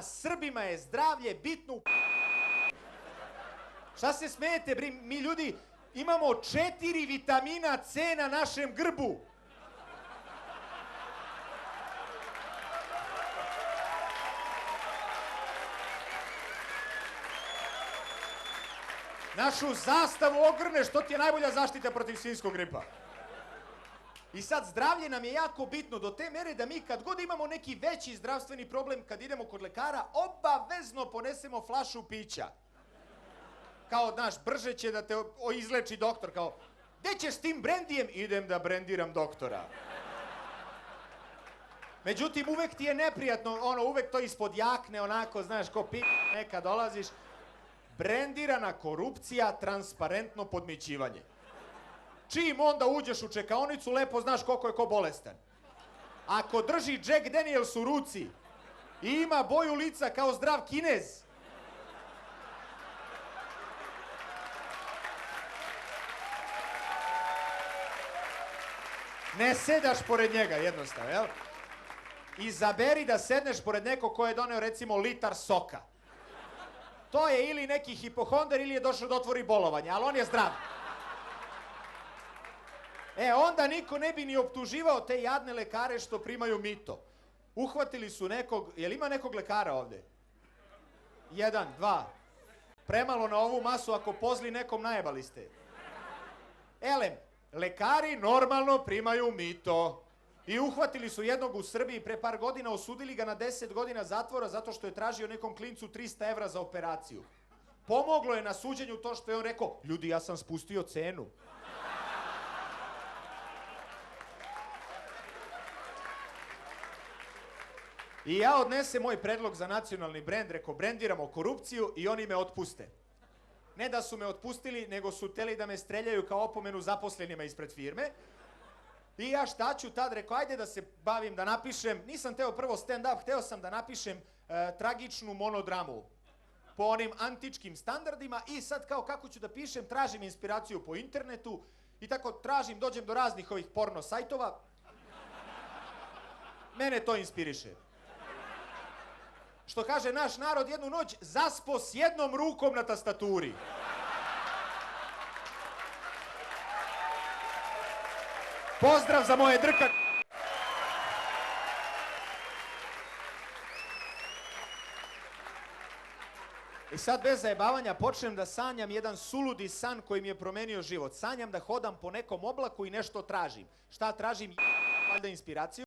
Srbima je zdravlje bitno. Šta se smijete, mi ljudi imamo 4 vitamina C na našem grbu. Našu zastavu ogrneš, to ti je najbolja zaštita protiv svinjskog gripa. I sad, zdravlje nam je jako bitno do te mere da mi kad god imamo neki veći zdravstveni problem, kad idemo kod lekara, obavezno ponesemo flašu pića. Kao, znaš, brže će da te izleči doktor, kao, gde ćeš s tim brendijem? Idem da brendiram doktora. Međutim, uvek ti je neprijatno, uvek to ispod jakne, onako, znaš, ko neka dolaziš. Brendirana korupcija, transparentno podmićivanje. Čim onda uđeš u čekaonicu, lepo znaš koliko je ko bolestan. Ako drži Jack Daniels u ruci i ima boju lica kao zdrav Kinez, ne sedaš pored njega, jednostavno, jel? Izaberi da sedneš pored nekog ko je doneo, recimo, litar soka. To je ili neki hipohondar ili je došao da otvori bolovanje, ali on je zdrav. Onda niko ne bi ni optuživao te jadne lekare što primaju mito. Uhvatili su nekog, jel ima nekog lekara ovde? 1, 2. Premalo na ovu masu, ako pozli nekom najebali ste. Elem, lekari normalno primaju mito. I uhvatili su jednog u Srbiji pre par godina, osudili ga na 10 godina zatvora zato što je tražio nekom klincu 300 evra za operaciju. Pomoglo je na suđenju to što je on rekao, ljudi, ja sam spustio cenu. I ja odnesem moj predlog za nacionalni brend, rekao, brendiramo korupciju i oni me otpuste. Ne da su me otpustili, nego su hteli da me streljaju kao opomenu zaposlenima ispred firme. I ja šta ću tad, rekao, ajde da se bavim, da napišem, nisam teo prvo stand-up, hteo sam da napišem tragičnu monodramu po onim antičkim standardima i sad kao kako ću da pišem, tražim inspiraciju po internetu i tako tražim, dođem do raznih ovih porno sajtova. Mene to inspiriše. Što kaže naš narod, jednu noć zaspo s jednom rukom na tastaturi. Pozdrav za moje drka. I sad bez zajebavanja počnem da sanjam jedan suludi san koji mi je promenio život. Sanjam da hodam po nekom oblaku i nešto tražim. Šta tražim? Valjda inspiraciju.